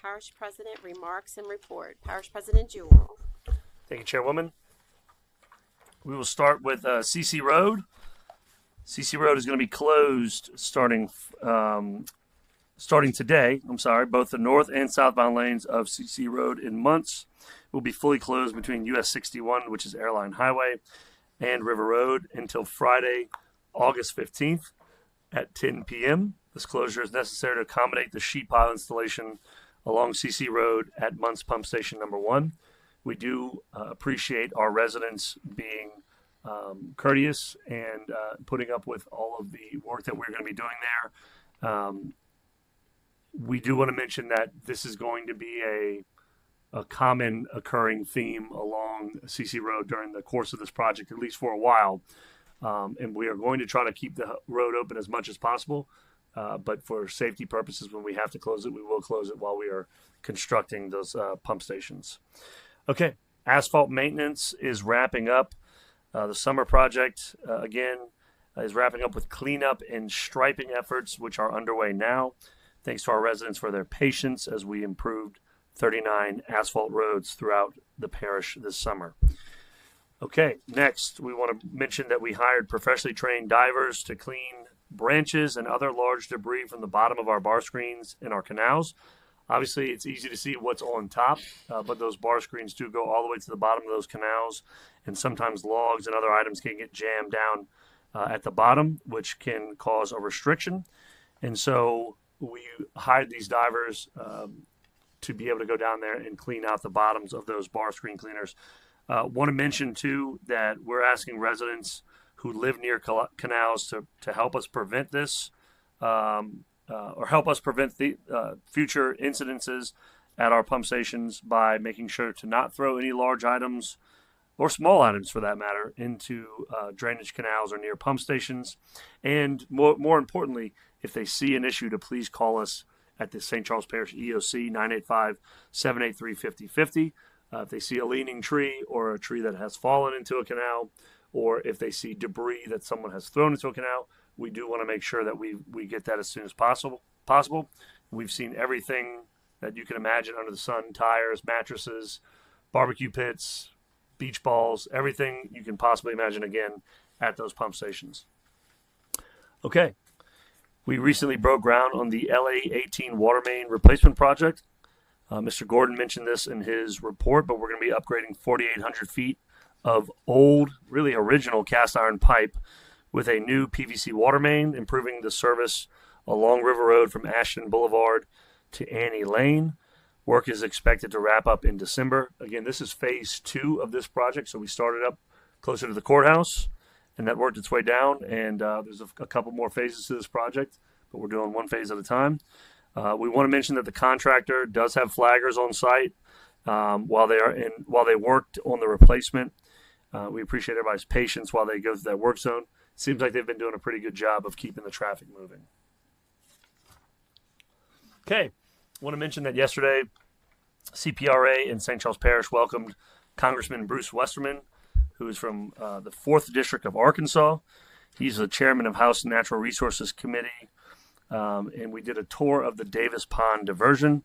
Parish President remarks and report. Parish President Jewell. Thank you, Chairwoman. We will start with CC Road. CC Road is going to be closed starting today. Both the north and southbound lanes of CC Road in Montz will be fully closed between US 61, which is Airline Highway, and River Road until Friday, August 15th at 10 p.m. This closure is necessary to accommodate the sheet pile installation along CC Road at Montz Pump Station number 1. We do appreciate our residents being courteous and putting up with all of the work that we're going to be doing there. We do want to mention that this is going to be a common occurring theme along CC Road during the course of this project, at least for a while. And we are going to try to keep the road open as much as possible. But for safety purposes, when we have to close it, we will close it while we are constructing those pump stations. Okay, asphalt maintenance is wrapping up. The summer project, is wrapping up with cleanup and striping efforts, which are underway now. Thanks to our residents for their patience as we improved 39 asphalt roads throughout the parish this summer. Okay, next, we want to mention that we hired professionally trained divers to clean branches and other large debris from the bottom of our bar screens in our canals. Obviously, it's easy to see what's on top, but those bar screens do go all the way to the bottom of those canals, and sometimes logs and other items can get jammed down at the bottom, which can cause a restriction. And so we hired these divers to be able to go down there and clean out the bottoms of those bar screen cleaners. Want to mention, too, that we're asking residents who live near canals to help us prevent this or help us prevent the future incidences at our pump stations by making sure to not throw any large items or small items, for that matter, into drainage canals or near pump stations. And more importantly, if they see an issue, to please call us at the St. Charles Parish EOC 985-783-5050. If they see a leaning tree or a tree that has fallen into a canal, or if they see debris that someone has thrown into a canal, we do want to make sure that we get that as soon as possible. We've seen everything that you can imagine under the sun: tires, mattresses, barbecue pits, beach balls, everything you can possibly imagine, again, at those pump stations. Okay. We recently broke ground on the LA 18 water main replacement project. Mr. Gordon mentioned this in his report, but we're going to be upgrading 4,800 feet of old, really original cast iron pipe with a new PVC water main, improving the service along River Road from Ashton Boulevard to Annie Lane. Work is expected to wrap up in December. Again, this is phase 2 of this project, so we started up closer to the courthouse, and that worked its way down, and there's a couple more phases to this project, but we're doing one phase at a time. We want to mention that the contractor does have flaggers on site while they worked on the replacement. We appreciate everybody's patience while they go through that work zone. It seems like they've been doing a pretty good job of keeping the traffic moving. Okay, I want to mention that yesterday, CPRA in St. Charles Parish welcomed Congressman Bruce Westerman, who is from the 4th District of Arkansas. He's the chairman of House Natural Resources Committee, and we did a tour of the Davis Pond diversion.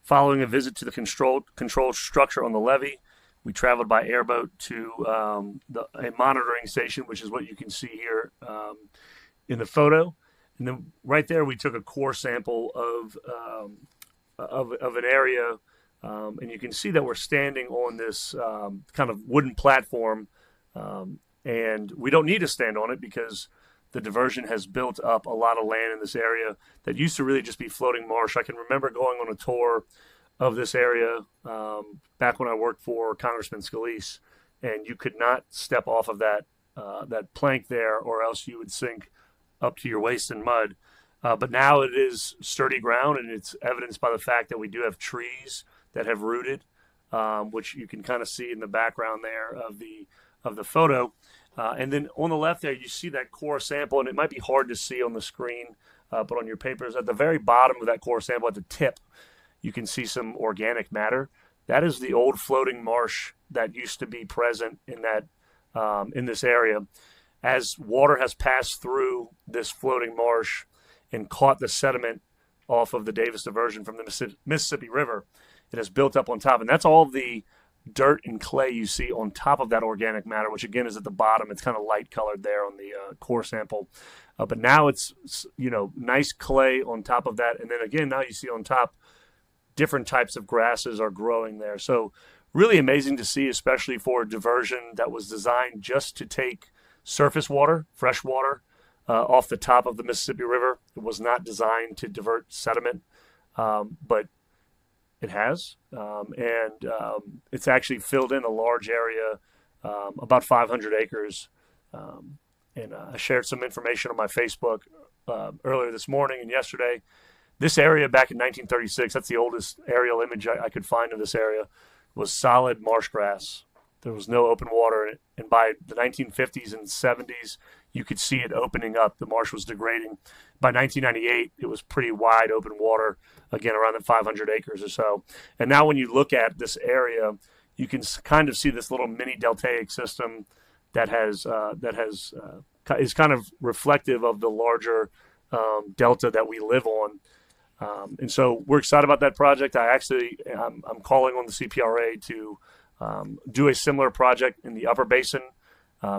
Following a visit to the controlled structure on the levee, we traveled by airboat to a monitoring station, which is what you can see here in the photo. And then right there, we took a core sample of an area, and you can see that we're standing on this kind of wooden platform, and we don't need to stand on it because the diversion has built up a lot of land in this area that used to really just be floating marsh. I can remember going on a tour of this area back when I worked for Congressman Scalise, and you could not step off of that plank there, or else you would sink up to your waist in mud. But now it is sturdy ground, and it's evidenced by the fact that we do have trees that have rooted, which you can kind of see in the background there of the photo. And then on the left there, you see that core sample, and it might be hard to see on the screen, but on your papers, at the very bottom of that core sample, at the tip, you can see some organic matter. That is the old floating marsh that used to be present in this area. As water has passed through this floating marsh and caught the sediment off of the Davis diversion from the Mississippi River. It has built up on top, and that's all the dirt and clay you see on top of that organic matter, which again is at the bottom. It's kind of light colored there on the core sample, but now it's nice clay on top of that, and then again now you see on top different types of grasses are growing there. So really amazing to see, especially for a diversion that was designed just to take surface water, fresh water, off the top of the Mississippi River. It was not designed to divert sediment, but it has, and it's actually filled in a large area, about 500 acres. And I shared some information on my Facebook earlier this morning and yesterday. This area back in 1936, that's the oldest aerial image I could find of this area, was solid marsh grass. There was no open water in it. And by the 1950s and 70s, you could see it opening up. The marsh was degrading. By 1998, it was pretty wide open water, again, around the 500 acres or so. And now when you look at this area, you can kind of see this little mini deltaic system that is kind of reflective of the larger delta that we live on. And so we're excited about that project. I'm calling on the CPRA to do a similar project in the Upper Basin.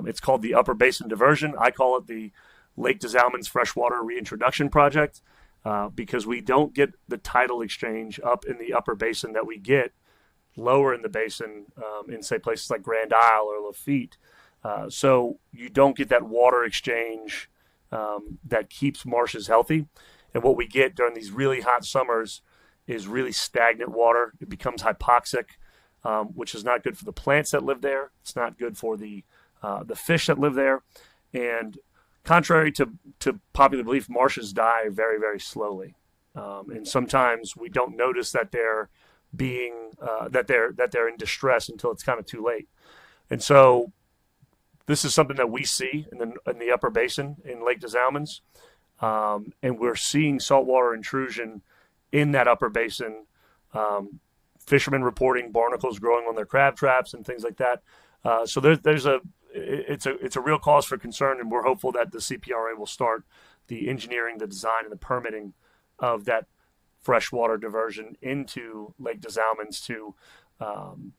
It's called the Upper Basin Diversion. I call it the Lake des Allemands Freshwater Reintroduction Project because we don't get the tidal exchange up in the Upper Basin that we get lower in the basin in, say, places like Grand Isle or Lafitte. So you don't get that water exchange that keeps marshes healthy. And what we get during these really hot summers is really stagnant water. It becomes hypoxic, which is not good for the plants that live there. It's not good for the fish that live there. And contrary to popular belief, marshes die very, very slowly. And sometimes we don't notice that they're that they're in distress until it's kind of too late. And so this is something that we see in the Upper Basin in Lake des Allemands. And we're seeing saltwater intrusion in that Upper Basin. Fishermen reporting barnacles growing on their crab traps and things like that. So it's a real cause for concern, and we're hopeful that the CPRA will start the engineering, the design, and the permitting of that freshwater diversion into Lake des Allemands to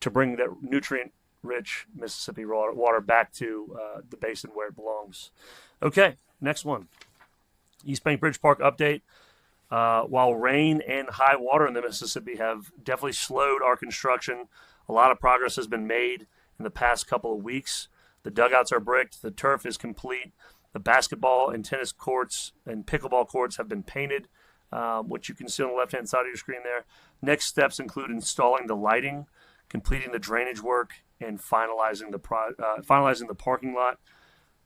bring that nutrient-rich Mississippi water back to the basin where it belongs. Okay, next one. East Bank Bridge Park update. While rain and high water in the Mississippi have definitely slowed our construction, a lot of progress has been made in the past couple of weeks. The dugouts are bricked. The turf is complete. The basketball and tennis courts and pickleball courts have been painted, which you can see on the left-hand side of your screen there. Next steps include installing the lighting, completing the drainage work, and finalizing the parking lot.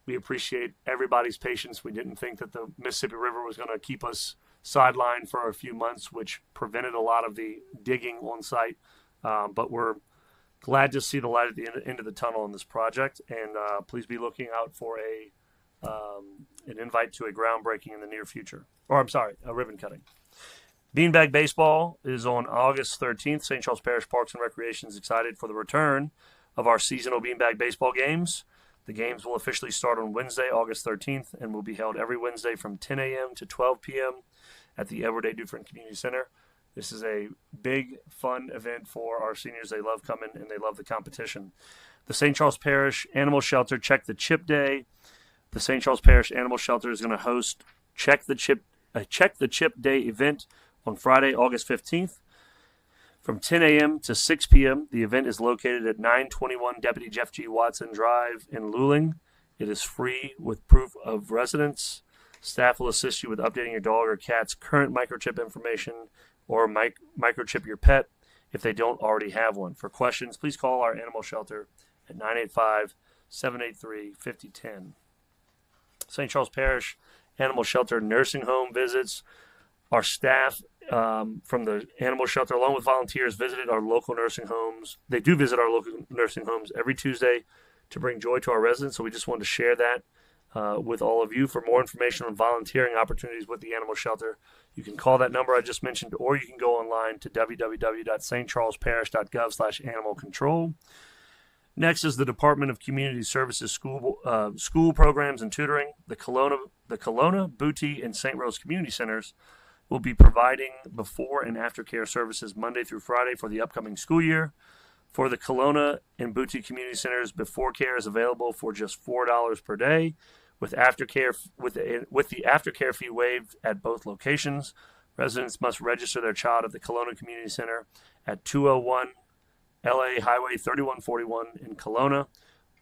We appreciate everybody's patience. We didn't think that the Mississippi River was going to keep us sidelined for a few months, which prevented a lot of the digging on site. But we're glad to see the light at the end of the tunnel in this project. And please be looking out for an invite to a groundbreaking in the near future. A ribbon cutting. Beanbag Baseball is on August 13th. St. Charles Parish Parks and Recreation is excited for the return of our seasonal Beanbag Baseball games. The games will officially start on Wednesday, August 13th, and will be held every Wednesday from 10 a.m. to 12 p.m. at the Edward A. Dufresne Community Center. This is a big, fun event for our seniors. They love coming, and they love the competition. The St. Charles Parish Animal Shelter Check the Chip Day. The St. Charles Parish Animal Shelter is going to host Check the Chip Day event on Friday, August 15th. From 10 a.m. to 6 p.m., the event is located at 921 Deputy Jeff G. Watson Drive in Luling. It is free with proof of residence. Staff will assist you with updating your dog or cat's current microchip information or microchip your pet if they don't already have one. For questions, please call our animal shelter at 985-783-5010. St. Charles Parish Animal Shelter nursing home visits. Our staff from the animal shelter, along with volunteers, visited our local nursing homes. They do visit our local nursing homes every Tuesday to bring joy to our residents. So we just wanted to share that with all of you. For more information on volunteering opportunities with the animal shelter, you can call that number I just mentioned, or you can go online to www.stcharlesparish.gov/animal control. Next is the Department of Community Services school programs and tutoring. The Kelowna, Booty, and St. Rose community centers will be providing before and after care services Monday through Friday for the upcoming school year. For the Kelowna and Boutique Community Centers, before care is available for just $4 per day, with aftercare with the aftercare fee waived at both locations. Residents must register their child at the Kelowna Community Center at 201 LA Highway 3141 in Kelowna,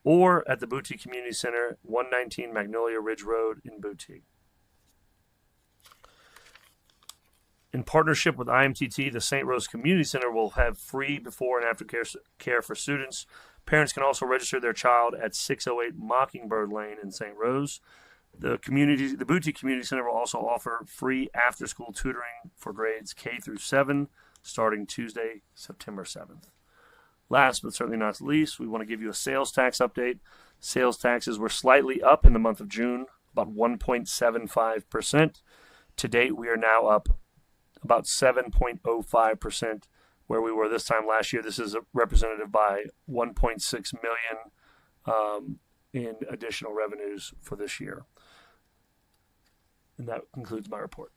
or at the Boutique Community Center, 119 Magnolia Ridge Road in Boutique. In partnership with IMTT, the St. Rose Community Center will have free before and after care for students. Parents can also register their child at 608 Mockingbird Lane in St. Rose. The Boutique Community Center will also offer free after-school tutoring for grades K through 7 starting Tuesday, September 7th. Last but certainly not least, we want to give you a sales tax update. Sales taxes were slightly up in the month of June, about 1.75%. To date, we are now up about 7.05% where we were this time last year. This is representative by 1.6 million in additional revenues for this year. And that concludes my report.